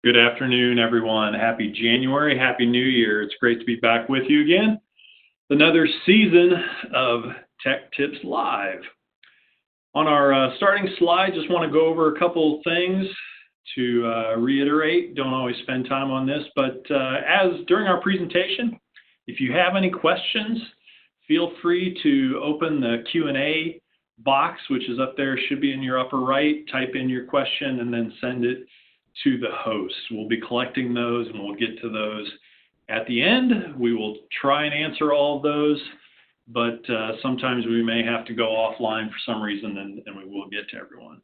Good afternoon, everyone. Happy January. Happy New Year. It's great to be back with you again. Another season of Tech Tips Live. On our starting slide, just want to go over a couple things to reiterate. Don't always spend time on this, but as during our presentation, if you have any questions, feel free to open the Q&A box, which is up there, should be in your upper right. Type in your question and then send it to the host. We'll be collecting those and we'll get to those at the end. We will try and answer all of those, but sometimes we may have to go offline for some reason, and we will get to everyone.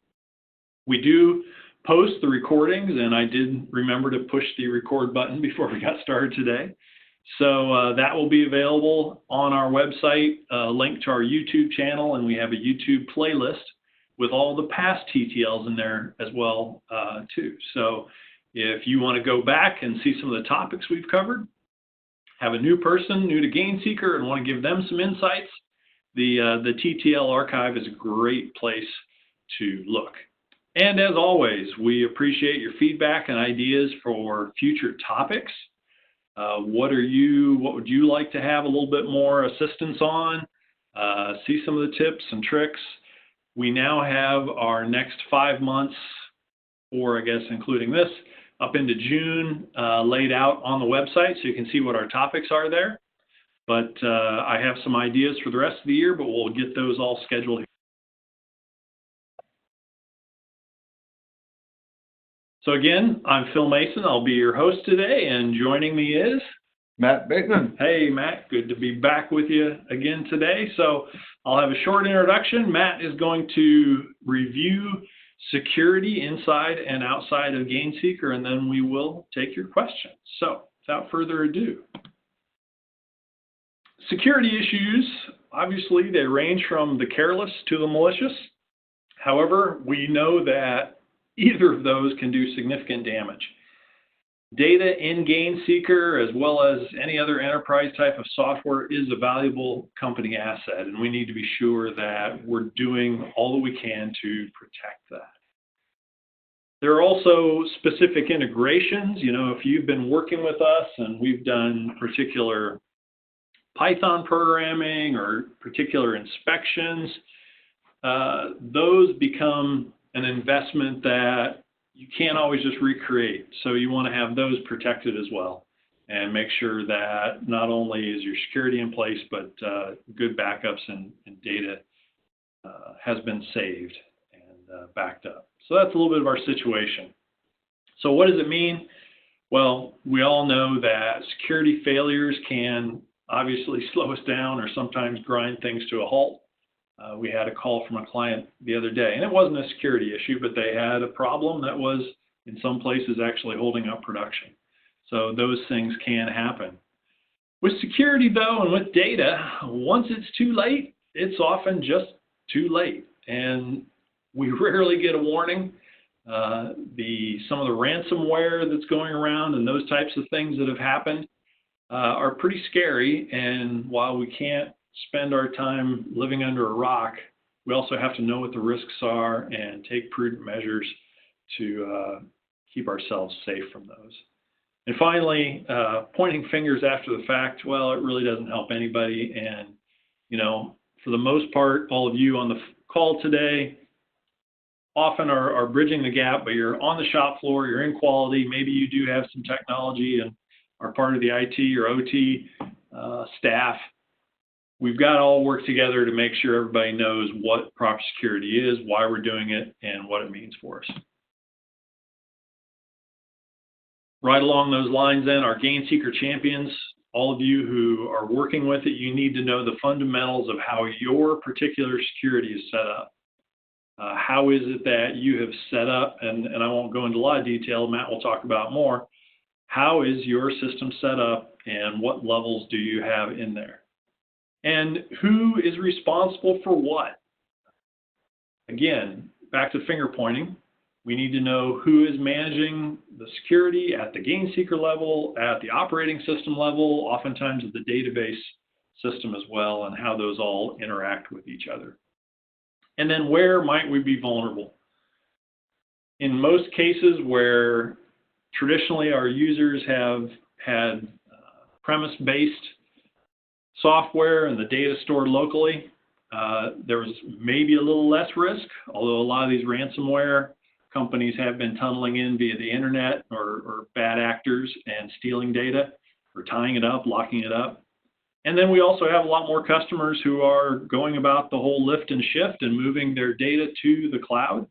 We do post the recordings, and I did remember to push the record button before we got started today. So that will be available on our website, a link to our YouTube channel, and we have a YouTube playlist with all the past TTLs in there as well, too. So if you want to go back and see some of the topics we've covered, have a new person, new to GainSeeker, and want to give them some insights, the TTL archive is a great place to look. And as always, we appreciate your feedback and ideas for future topics. What would you like to have a little bit more assistance on? See some of the tips and tricks. We now have our next 5 months, or I guess including this, up into June laid out on the website, so you can see what our topics are there. But I have some ideas for the rest of the year, but we'll get those all scheduled. So again, I'm Phil Mason. I'll be your host today, and joining me is Matt Bateman. Hey, Matt. Good to be back with you again today. So I'll have a short introduction. Matt is going to review security inside and outside of GainSeeker, and then we will take your questions. So without further ado, security issues, obviously, they range from the careless to the malicious. However, we know that either of those can do significant damage. Data in GainSeeker, as well as any other enterprise type of software, is a valuable company asset, and we need to be sure that we're doing all that we can to protect that. There are also specific integrations. You know, if you've been working with us and we've done particular Python programming or particular inspections, those become an investment that you can't always just recreate. So you want to have those protected as well and make sure that not only is your security in place, but good backups and data has been saved and backed up. So that's a little bit of our situation. So what does it mean? Well, we all know that security failures can obviously slow us down or sometimes grind things to a halt. We had a call from a client the other day, and it wasn't a security issue, but they had a problem that was, in some places, actually holding up production. So those things can happen. With security, though, and with data, once it's too late, it's often just too late. And we rarely get a warning. Some of the ransomware that's going around and those types of things that have happened are pretty scary. And while we can't spend our time living under a rock, we also have to know what the risks are and take prudent measures to keep ourselves safe from those. And finally, pointing fingers after the fact, well, it really doesn't help anybody. And, you know, for the most part, all of you on the call today often are bridging the gap, but you're on the shop floor, you're in quality, maybe you do have some technology and are part of the IT or OT staff. We've got to all work together to make sure everybody knows what proper security is, why we're doing it, and what it means for us. Right along those lines then, our GainSeeker champions, all of you who are working with it, you need to know the fundamentals of how your particular security is set up. How is it that you have set up, and I won't go into a lot of detail, Matt will talk about more. How is your system set up and what levels do you have in there? And who is responsible for what? Again, back to finger pointing, we need to know who is managing the security at the GainSeeker level, at the operating system level, oftentimes at the database system as well, and how those all interact with each other. And then where might we be vulnerable? In most cases where traditionally our users have had premise-based software and the data stored locally. There was maybe a little less risk, although a lot of these ransomware companies have been tunneling in via the internet or bad actors and stealing data or tying it up, locking it up. And then we also have a lot more customers who are going about the whole lift and shift and moving their data to the cloud.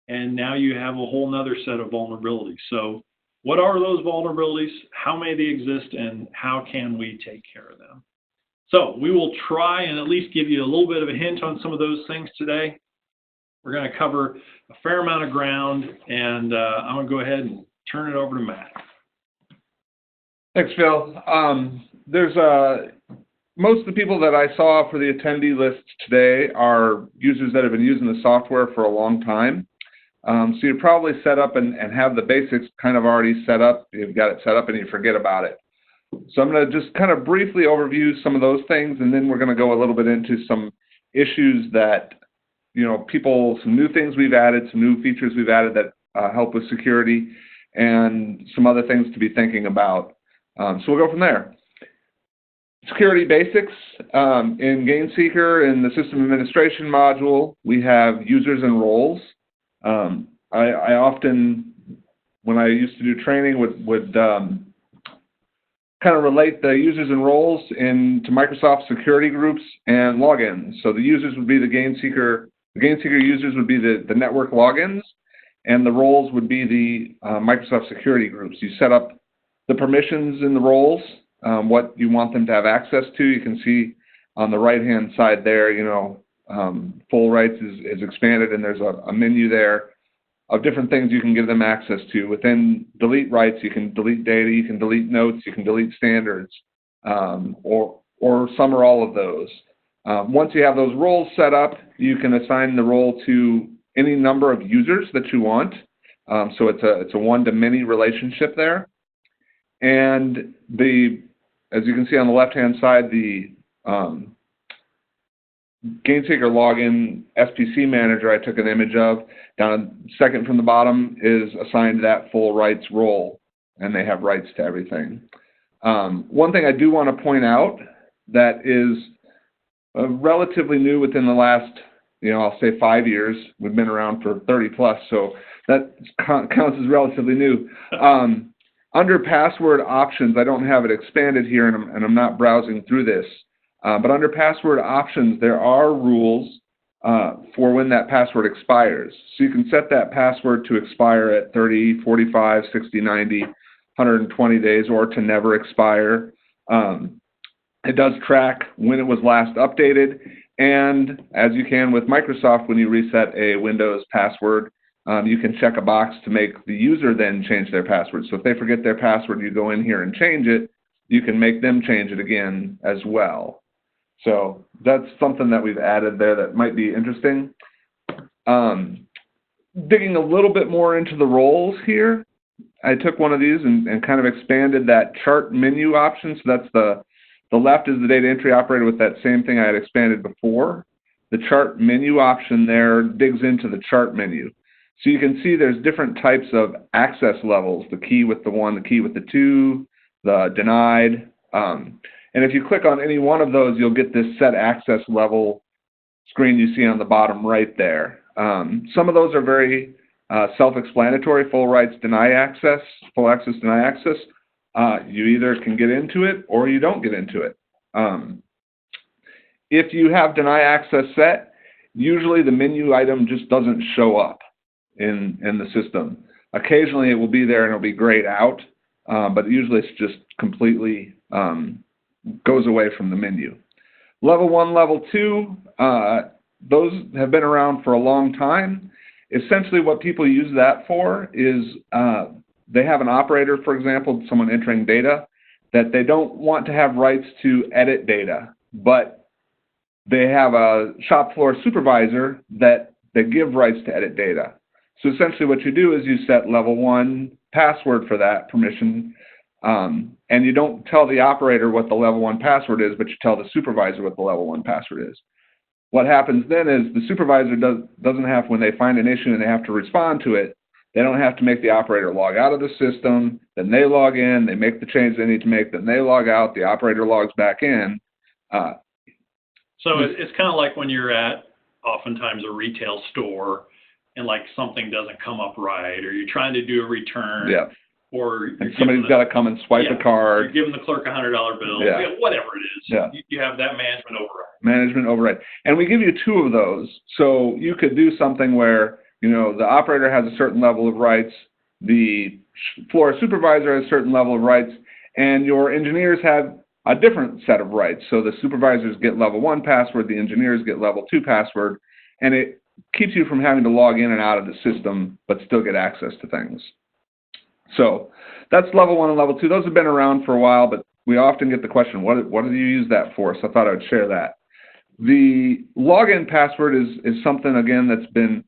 And now you have a whole nother set of vulnerabilities. So what are those vulnerabilities? How may they exist? And how can we take care of them? So we will try and at least give you a little bit of a hint on some of those things today. We're going to cover a fair amount of ground, and I'm going to go ahead and turn it over to Matt. Thanks, Phil. Most of the people that I saw for the attendee list today are users that have been using the software for a long time. So you're probably set up and have the basics kind of already set up. You've got it set up and you forget about it. So I'm going to just kind of briefly overview some of those things, and then we're going to go a little bit into some issues that, some new things we've added, some new features we've added that help with security, and some other things to be thinking about. So we'll go from there. Security basics. In GainSeeker, in the system administration module, we have users and roles. I often, when I used to do training, would kind of relate the users and roles into Microsoft security groups and logins. So the users would be the GainSeeker users would be the network logins, and the roles would be the Microsoft security groups. You set up the permissions in the roles, what you want them to have access to. You can see on the right-hand side there, full rights is expanded, and there's a menu there of different things you can give them access to. Within delete rights, you can delete data, you can delete notes, you can delete standards, or some or all of those. Once you have those roles set up, you can assign the role to any number of users that you want. So it's a one-to-many relationship there. And as you can see on the left-hand side, the GainSeeker login SPC manager I took an image of, down second from the bottom, is assigned that full rights role, and they have rights to everything. One thing I do want to point out that is relatively new within the last, I'll say 5 years. We've been around for 30 plus, so that counts as relatively new. Under password options, I don't have it expanded here, and I'm not browsing through this. But under password options, there are rules for when that password expires. So you can set that password to expire at 30, 45, 60, 90, 120 days, or to never expire. It does track when it was last updated. And as you can with Microsoft, when you reset a Windows password, you can check a box to make the user then change their password. So if they forget their password, you go in here and change it. You can make them change it again as well. So that's something that we've added there that might be interesting. Digging a little bit more into the roles here, I took one of these and kind of expanded that chart menu option. So that's the left is the data entry operator with that same thing I had expanded before. The chart menu option there digs into the chart menu. So you can see there's different types of access levels, the key with the 1, the key with the 2, the denied. And if you click on any one of those, you'll get this set access level screen you see on the bottom right there. Some of those are very self-explanatory: full rights, deny access, full access, deny access. You either can get into it or you don't get into it. If you have deny access set, usually the menu item just doesn't show up in the system. Occasionally it will be there and it'll be grayed out, but usually it's just completely goes away from the menu. Level 1, Level 2, those have been around for a long time. Essentially what people use that for is they have an operator, for example, someone entering data, that they don't want to have rights to edit data, but they have a shop floor supervisor that they give rights to edit data. So essentially what you do is you set level 1 password for that permission, and you don't tell the operator what the level 1 password is, but you tell the supervisor what the level 1 password is. What happens then is the supervisor doesn't have, when they find an issue and they have to respond to it, They don't have to make the operator log out of the system, then they log in, they make the change they need to make, then they log out, the operator logs back in. So it's kind of like when you're at oftentimes a retail store and like something doesn't come up right, or you're trying to do a return. Yeah. Or somebody's got to come and swipe a card. You're giving the clerk a $100 bill. Yeah. Whatever it is. Yeah. You have that management override. Management override. And we give you 2 of those. So you could do something where, the operator has a certain level of rights, the floor supervisor has a certain level of rights, and your engineers have a different set of rights. So the supervisors get level 1 password, the engineers get level 2 password, and it keeps you from having to log in and out of the system, but still get access to things. So that's level 1 and level 2. Those have been around for a while, but we often get the question, what do you use that for? So I thought I would share that. The login password is something, again, that's been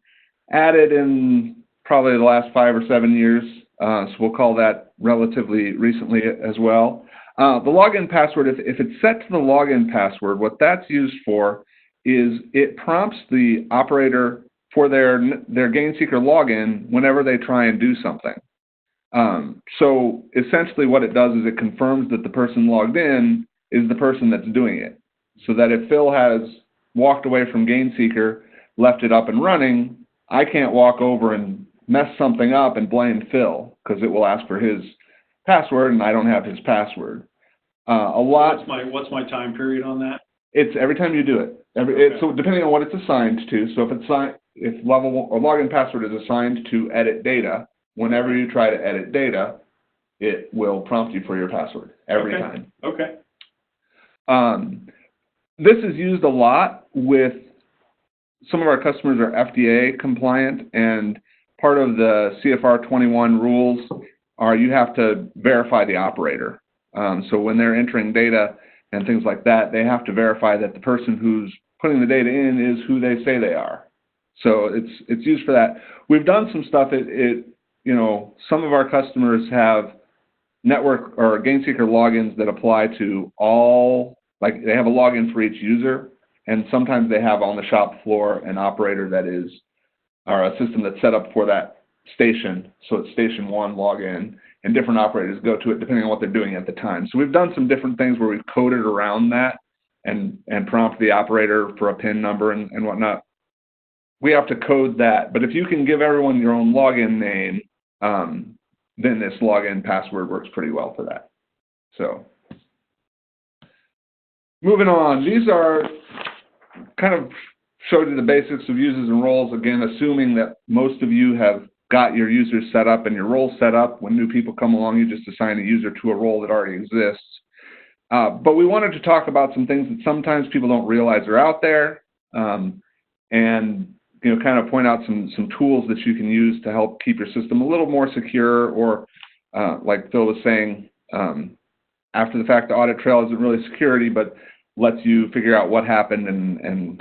added in probably the last 5 or 7 years. So we'll call that relatively recently as well. The login password, if it's set to the login password, what that's used for is it prompts the operator for their GainSeeker login whenever they try and do something. So essentially what it does is it confirms that the person logged in is the person that's doing it. So that if Phil has walked away from GainSeeker, left it up and running, I can't walk over and mess something up and blame Phil, because it will ask for his password and I don't have his password. What's my time period on that? It's every time you do it. So depending on what it's assigned to. So if level 1 or login password is assigned to edit data, whenever you try to edit data, it will prompt you for your password every time. Okay. This is used a lot with some of our customers are FDA compliant, and part of the CFR 21 rules are you have to verify the operator. So when they're entering data and things like that, they have to verify that the person who's putting the data in is who they say they are. So it's used for that. We've done some stuff. Some of our customers have network or GainSeeker logins that apply to all, like they have a login for each user, and sometimes they have on the shop floor an operator that is, or a system that's set up for that station. So it's station 1 login, and different operators go to it depending on what they're doing at the time. So we've done some different things where we've coded around that and prompt the operator for a PIN number and whatnot. We have to code that, but if you can give everyone your own login name, then this login password works pretty well for that. So moving on, these are kind of showed you the basics of users and roles, again, assuming that most of you have got your users set up and your roles set up. When new people come along, you just assign a user to a role that already exists. But we wanted to talk about some things that sometimes people don't realize are out there, and kind of point out some tools that you can use to help keep your system a little more secure, or like Phil was saying, after the fact, the audit trail isn't really security, but lets you figure out what happened and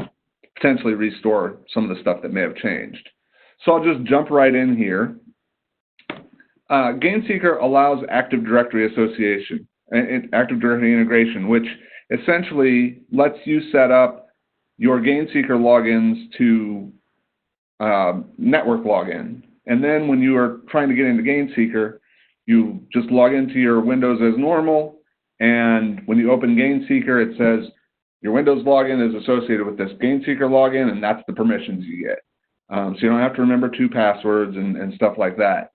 potentially restore some of the stuff that may have changed. So I'll just jump right in here. GainSeeker allows Active Directory association, Active Directory integration, which essentially lets you set up your GainSeeker logins to network login. And then when you are trying to get into GainSeeker, you just log into your Windows as normal, and when you open GainSeeker, it says your Windows login is associated with this GainSeeker login, and that's the permissions you get. So you don't have to remember 2 passwords and stuff like that.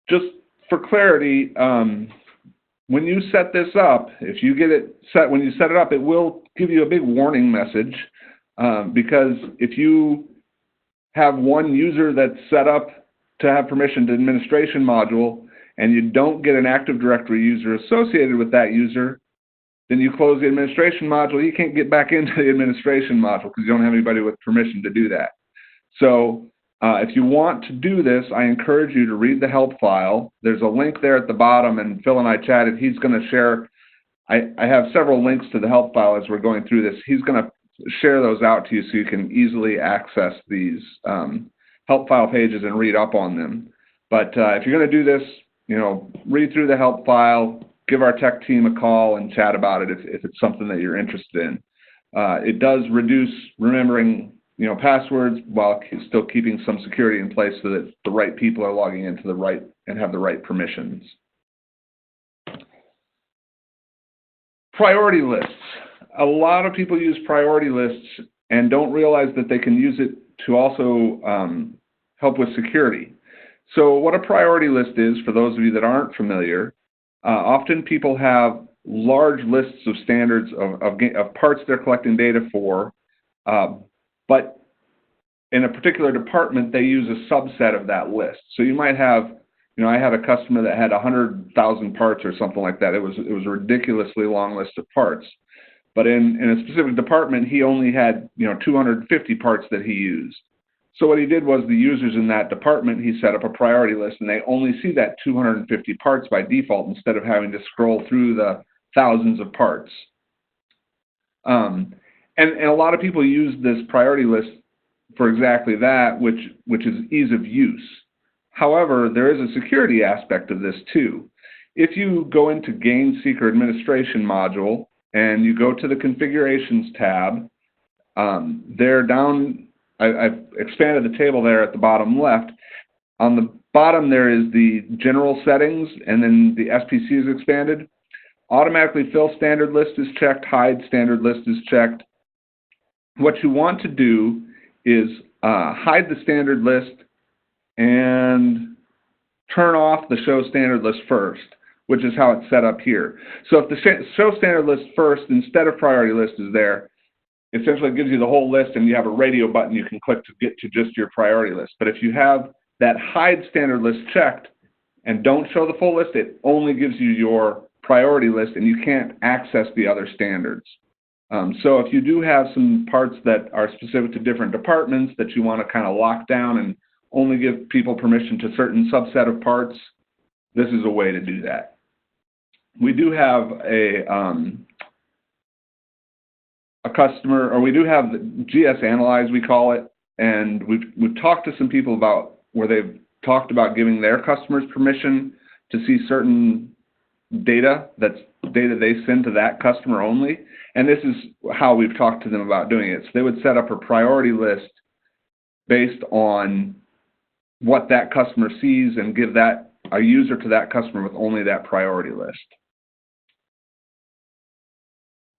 Just for clarity, when you set this up, if you get it set, when you set it up, it will give you a big warning message, because if you have one user that's set up to have permission to administration module, and you don't get an Active Directory user associated with that user, then you close the administration module. You can't get back into the administration module because you don't have anybody with permission to do that. So if you want to do this, I encourage you to read the help file. There's a link there at the bottom, and Phil and I chatted. He's going to share, I have several links to the help file as we're going through this. He's going to share those out to you so you can easily access these help file pages and read up on them. But if you're going to do this, read through the help file, give our tech team a call and chat about it if it's something that you're interested in. It does reduce remembering, passwords while still keeping some security in place so that the right people are logging into the right and have the right permissions. Priority lists. A lot of people use priority lists and don't realize that they can use it to also help with security. So what a priority list is, for those of you that aren't familiar, often people have large lists of standards of parts they're collecting data for, but in a particular department, they use a subset of that list. So you might have, I had a customer that had 100,000 parts or something like that. It was a ridiculously long list of parts. But in a specific department, he only had 250 parts that he used. So what he did was, the users in that department, he set up a priority list, and they only see that 250 parts by default instead of having to scroll through the thousands of parts. And a lot of people use this priority list for exactly that, which is ease of use. However, there is a security aspect of this too. If you go into GainSeeker Administration module and you go to the Configurations tab, I've expanded the table there at the bottom left. On the bottom there is the general settings, and then the SPC is expanded. Automatically fill standard list is checked, hide standard list is checked. What you want to do is hide the standard list and turn off the show standard list first, which is how it's set up here. So if the show standard list first instead of priority list is there, essentially it gives you the whole list, and you have a radio button you can click to get to just your priority list. But if you have that hide standard list checked and don't show the full list, it only gives you your priority list, and you can't access the other standards. So if you do have some parts that are specific to different departments that you want to kind of lock down and only give people permission to certain subset of parts, this is a way to do that. We do have a customer, or we do have the GS Analyze, we call it, and we've talked to some people about where they've talked about giving their customers permission to see certain data, that's data they send to that customer only, and this is how we've talked to them about doing it. So they would set up a priority list based on what that customer sees and give that a user to that customer with only that priority list.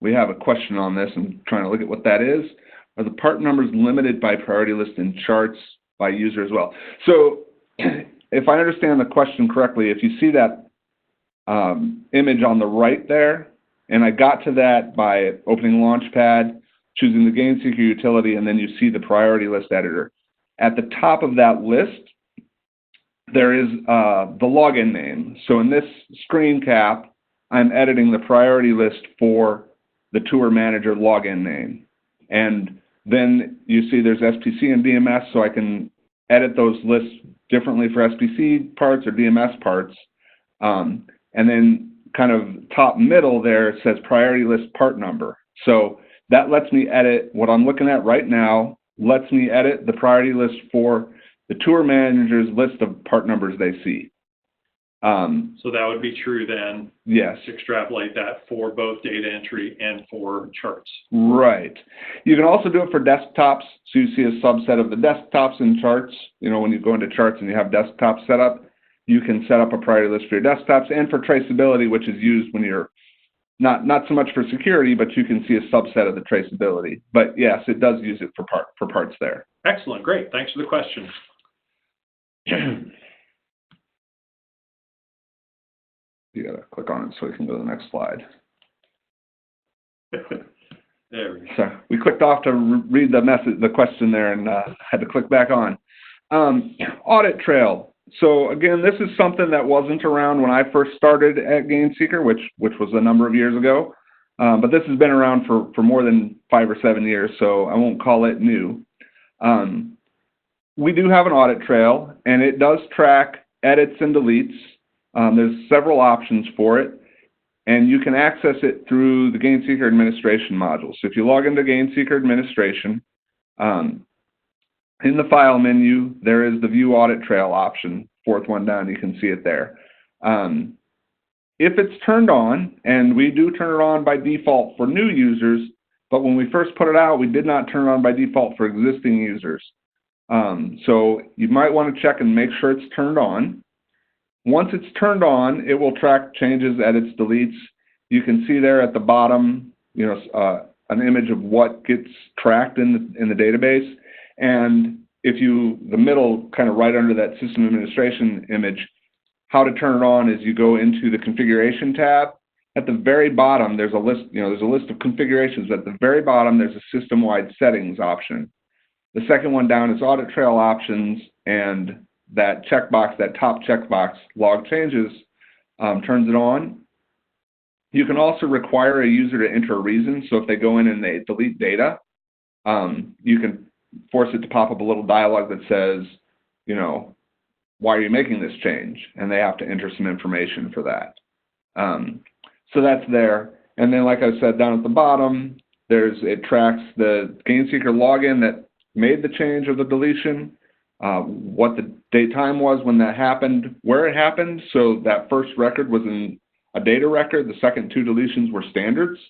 We have a question on this. I'm trying to look at what that is. Are the part numbers limited by priority list and charts by user as well? So if I understand the question correctly, if you see that image on the right there, and I got to that by opening Launchpad, choosing the GainSeeker utility, and then you see the priority list editor. At the top of that list, there is the login name. So in this screen cap, I'm editing the priority list for the tour manager login name. And then you see there's SPC and DMS, so I can edit those lists differently for SPC parts or DMS parts. And then kind of top middle there, it says priority list part number. So that lets me edit what I'm looking at right now, lets me edit the priority list for the tour manager's list of part numbers they see. So that would be true then. Yes. To extrapolate that for both data entry and for charts. Right. You can also do it for desktops. So you see a subset of the desktops in charts. When you go into charts and you have desktops set up, you can set up a priority list for your desktops and for traceability, which is used when you're not so much for security, but you can see a subset of the traceability. But yes, it does use it for parts there. Excellent. Great. Thanks for the question. You got to click on it so we can go to the next slide. There we go. So we clicked off to read the question there, and had to click back on. Audit Trail. So again, this is something that wasn't around when I first started at GainSeeker, which was a number of years ago. But this has been around for more than 5 or 7 years, so I won't call it new. We do have an audit trail, and it does track edits and deletes. There's several options for it, and you can access it through the GainSeeker Administration module. So if you log into GainSeeker Administration, in the File menu, there is the View Audit Trail option, fourth one down, you can see it there. If it's turned on, and we do turn it on by default for new users, But when we first put it out, we did not turn it on by default for existing users. So you might want to check and make sure it's turned on. Once it's turned on, it will track changes, edits, deletes. You can see there at the bottom, an image of what gets tracked in the database. And if the middle, kind of right under that system administration image, how to turn it on is you go into the configuration tab. At the very bottom, there's a list, there's a list of configurations. At the very bottom, there's a system-wide settings option. The second one down is Audit Trail options, and that checkbox, that top checkbox, log changes, turns it on. You can also require a user to enter a reason. So if they go in and they delete data, you can force it to pop up a little dialog that says, why are you making this change? And they have to enter some information for that. So that's there. And then, like I said, down at the bottom, it tracks the GainSeeker login that made the change of the deletion, what the date time was when that happened, where it happened. So that first record was in a data record. The second two deletions were standards.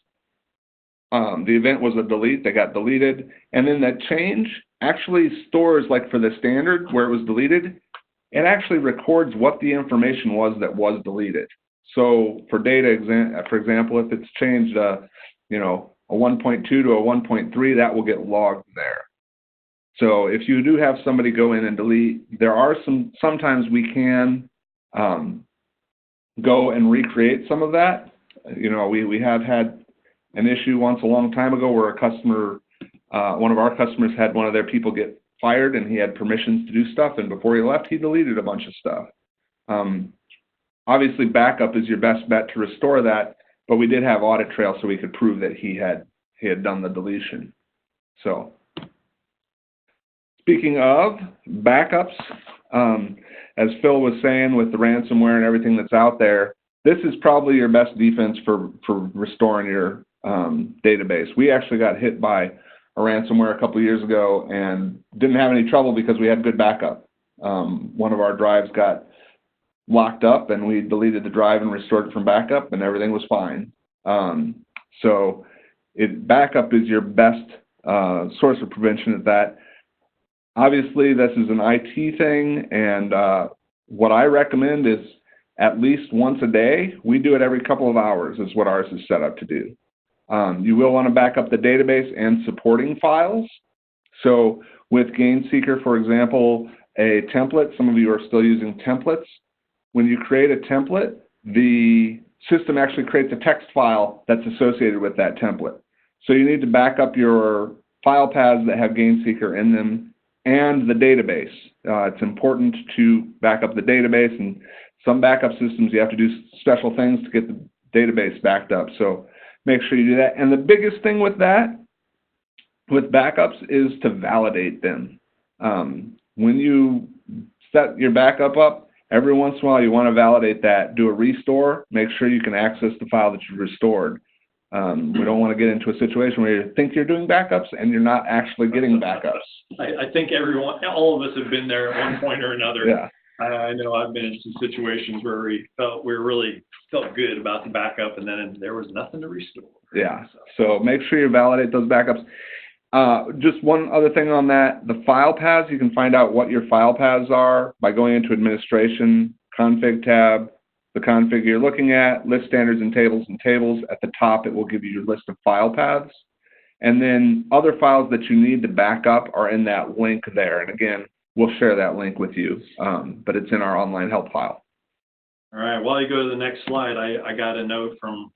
The event was a delete. They got deleted. And then that change actually stores, like for the standard where it was deleted, it actually records what the information was that was deleted. So for data, for example, if it's changed, a 1.2 to a 1.3, that will get logged there. So if you do have somebody go in and delete, there are sometimes we can go and recreate some of that. We have had an issue once a long time ago where a customer, one of our customers had one of their people get fired, and he had permissions to do stuff, and before he left, he deleted a bunch of stuff. Obviously, backup is your best bet to restore that, but we did have Audit Trail so we could prove that he had done the deletion. So, speaking of backups, as Phil was saying with the ransomware and everything that's out there, this is probably your best defense for restoring your database. We actually got hit by a ransomware a couple of years ago and didn't have any trouble because we had good backup. One of our drives got locked up, and we deleted the drive and restored it from backup, and everything was fine. So backup is your best source of prevention at that. Obviously, this is an IT thing, and what I recommend is at least once a day. We do it every couple of hours is what ours is set up to do. You will want to back up the database and supporting files. So with GainSeeker, for example, a template, some of you are still using templates. When you create a template, the system actually creates a text file that's associated with that template. So you need to back up your file paths that have GainSeeker in them and the database. It's important to back up the database, and some backup systems you have to do special things to get the database backed up. So make sure you do that. And the biggest thing with that, with backups, is to validate them. When you set your backup up, every once in a while you want to validate that. Do a restore. Make sure you can access the file that you restored. We don't want to get into a situation where you think you're doing backups and you're not actually getting backups. I think all of us have been there at one point or another. Yeah. I know I've been in some situations where we really felt good about the backup, and then there was nothing to restore. Yeah. So make sure you validate those backups. Just one other thing on that, the file paths, you can find out what your file paths are by going into Administration, Config tab, the config you're looking at, List Standards and Tables. At the top, it will give you your list of file paths. And then other files that you need to back up are in that link there. And again, we'll share that link with you, but it's in our online help file. All right, while you go to the next slide, I got a note from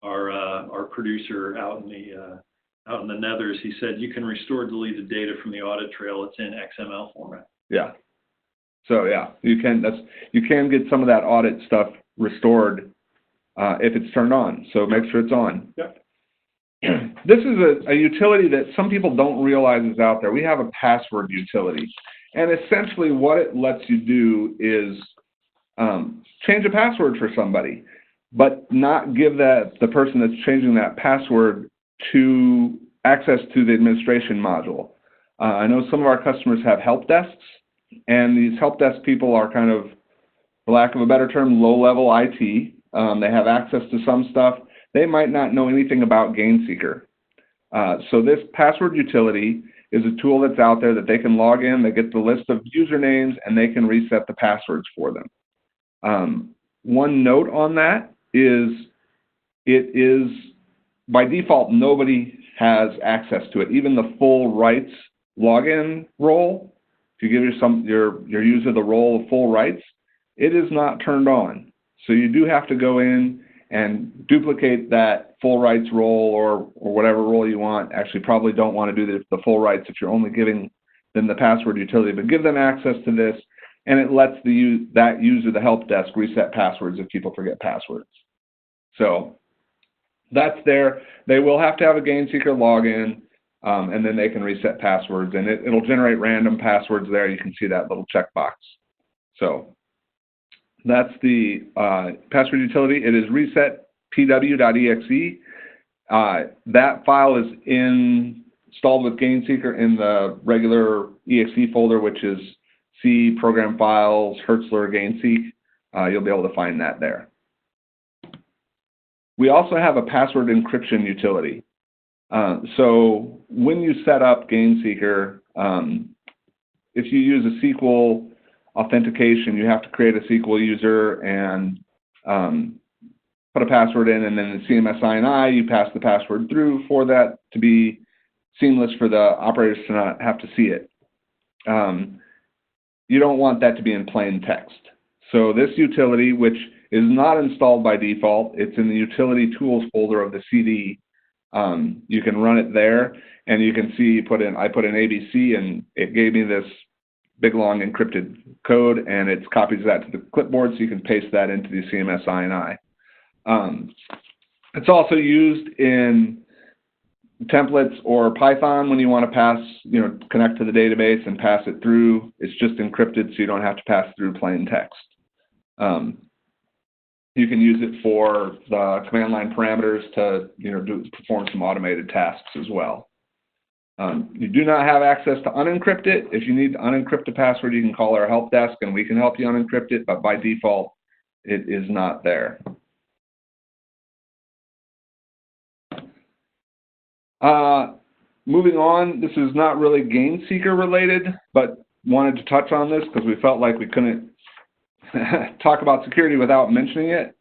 our producer out in the Nethers. He said you can restore deleted data from the audit trail. It's in XML format. Yeah. So yeah, you can get some of that audit stuff restored if it's turned on. So make sure it's on. Yep. This is a utility that some people don't realize is out there. We have a password utility, and essentially what it lets you do is change a password for somebody, but not give the person that's changing that password to access to the administration module. I know some of our customers have help desks, and these help desk people are kind of, for lack of a better term, low-level IT. They have access to some stuff. They might not know anything about GainSeeker. So this password utility is a tool that's out there that they can log in, they get the list of usernames, and they can reset the passwords for them. One note on that is it is, by default, nobody has access to it. Even the full rights login role, if you give your user the role of full rights, it is not turned on. So you do have to go in and duplicate that full rights role or whatever role you want. Actually, probably don't want to do the full rights if you're only giving them the password utility, but give them access to this, and it lets that user, the help desk, reset passwords if people forget passwords. So that's there. They will have to have a GainSeeker login, and then they can reset passwords, and it'll generate random passwords there. You can see that little checkbox. So that's the password utility. It is resetpw.exe. That file is installed with GainSeeker in the regular exe folder, which is C, Program Files, Hertzler, GainSeek. You'll be able to find that there. We also have a password encryption utility. So when you set up GainSeeker, if you use a SQL authentication, you have to create a SQL user and put a password in, and then the CMS INI, you pass the password through for that to be seamless for the operators to not have to see it. You don't want that to be in plain text. So this utility, which is not installed by default, it's in the utility tools folder of the CD. You can run it there, and you can see I put in ABC, and it gave me this big long encrypted code, and it copies that to the clipboard, so you can paste that into the CMS INI. It's also used in templates or Python when you want to pass, connect to the database and pass it through. It's just encrypted, so you don't have to pass through plain text. You can use it for the command line parameters to, perform some automated tasks as well. You do not have access to unencrypt it. If you need to unencrypt a password, you can call our help desk and we can help you unencrypt it, but by default, it is not there. Moving on, this is not really GainSeeker related, but wanted to touch on this because we felt like we couldn't talk about security without mentioning it.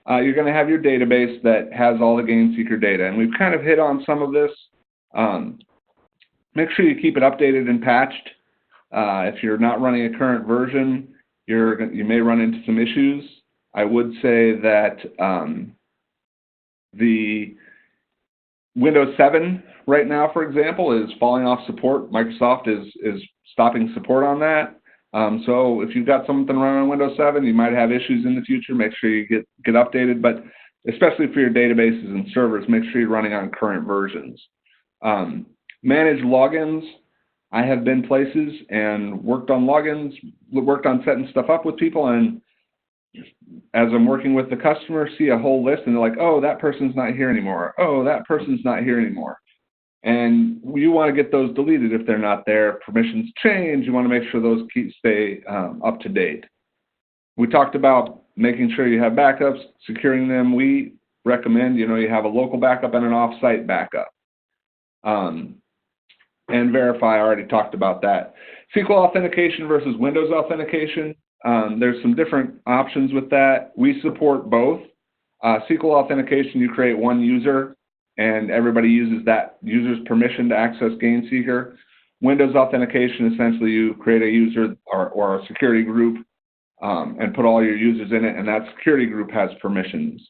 You're going to have your database that has all the GainSeeker data, and we've kind of hit on some of this. Make sure you keep it updated and patched. If you're not running a current version, you may run into some issues. I would say that the Windows 7 right now, for example, is falling off support. Microsoft is stopping support on that. So if you've got something running on Windows 7, you might have issues in the future. Make sure you get updated, but especially for your databases and servers, make sure you're running on current versions. Manage logins. I have been places and worked on logins, worked on setting stuff up with people, and as I'm working with the customer, see a whole list, and they're like, oh, that person's not here anymore. Oh, that person's not here anymore. And you want to get those deleted if they're not there. Permissions change. You want to make sure those stay up to date. We talked about making sure you have backups, securing them. We recommend, you have a local backup and an off-site backup. And verify, I already talked about that. SQL authentication versus Windows authentication. There's some different options with that. We support both. SQL authentication, you create one user, and everybody uses that user's permission to access GainSeeker. Windows authentication, essentially you create a user or a security group and put all your users in it, and that security group has permissions.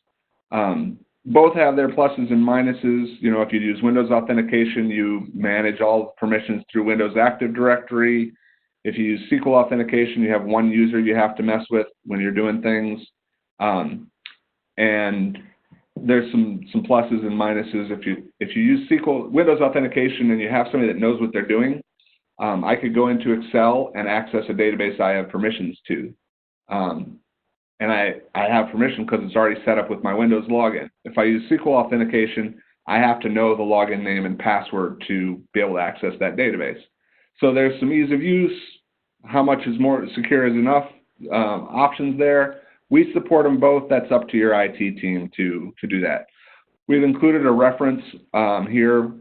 Both have their pluses and minuses. If you use Windows authentication, you manage all the permissions through Windows Active Directory. If you use SQL authentication, you have one user you have to mess with when you're doing things. And there's some pluses and minuses. If you use Windows authentication and you have somebody that knows what they're doing, I could go into Excel and access a database I have permissions to. And I have permission because it's already set up with my Windows login. If I use SQL authentication, I have to know the login name and password to be able to access that database. So there's some ease of use. How much is more secure is enough options there. We support them both. That's up to your IT team to do that. We've included a reference here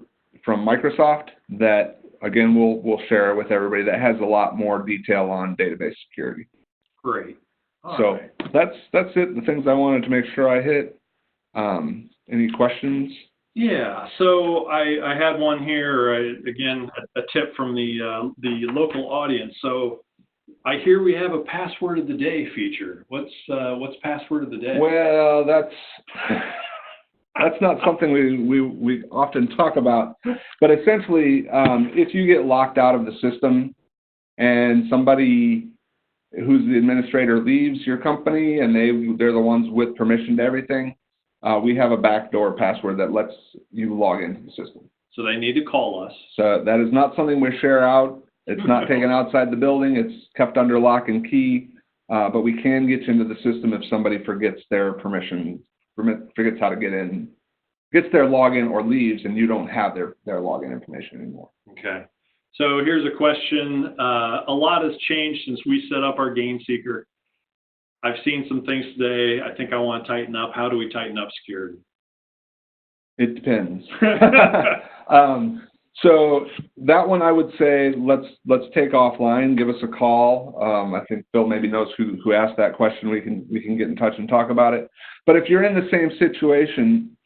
from Microsoft that, again, we'll share with everybody, that has a lot more detail on database security. Great. All So right. that's it, the things I wanted to make sure I hit. Any questions? Yeah, so I had one here, again, a tip from the local audience. So I hear we have a password of the day feature. What's password of the day? Well, that's not something we often talk about, but essentially, if you get locked out of the system and somebody who's the administrator leaves your company and they're the ones with permission to everything, we have a backdoor password that lets you log into the system. So they need to call us. So that is not something we share out. It's not taken outside the building. It's kept under lock and key, but we can get you into the system if somebody forgets their permission, forgets how to get in, gets their login or leaves, and you don't have their login information anymore. Okay. So here's a question. A lot has changed since we set up our GainSeeker. I've seen some things today. I think I want to tighten up. How do we tighten up security? It depends. So that one I would say let's take offline. Give us a call. I think Bill maybe knows who asked that question. We can get in touch and talk about it. But if you're in the same situation,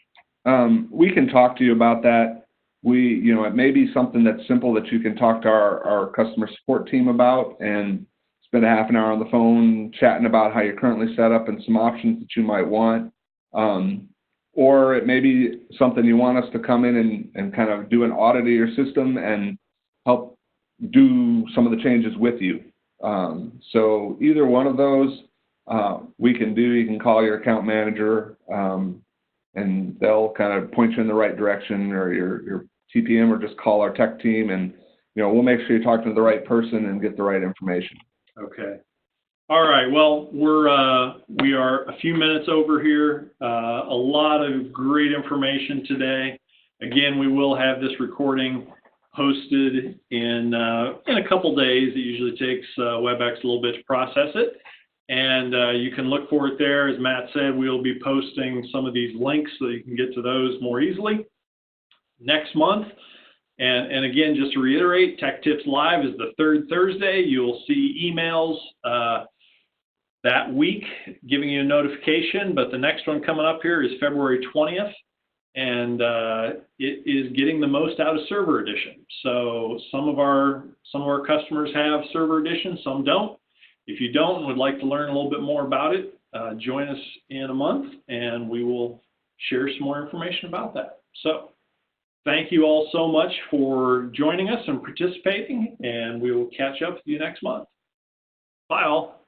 we can talk to you about that. It may be something that's simple that you can talk to our customer support team about and spend a half an hour on the phone chatting about how you're currently set up and some options that you might want. Or it may be something you want us to come in and kind of do an audit of your system and help do some of the changes with you. So either one of those we can do. You can call your account manager and they'll kind of point you in the right direction, or your TPM, or just call our tech team, and we'll make sure you talk to the right person and get the right information. Okay. All right. Well, we are a few minutes over here. A lot of great information today. Again, we will have this recording hosted in a couple days. It usually takes WebEx a little bit to process it, and you can look for it there. As Matt said, we'll be posting some of these links so you can get to those more easily next month. And again, just to reiterate, Tech Tips Live is the third Thursday. You'll see emails that week giving you a notification, but the next one coming up here is February 20th, and it is getting the most out of Server Edition. So some of our customers have Server Edition, some don't. If you don't and would like to learn a little bit more about it, join us in a month, and we will share some more information about that. So thank you all so much for joining us and participating, and we will catch up with you next month. Bye all.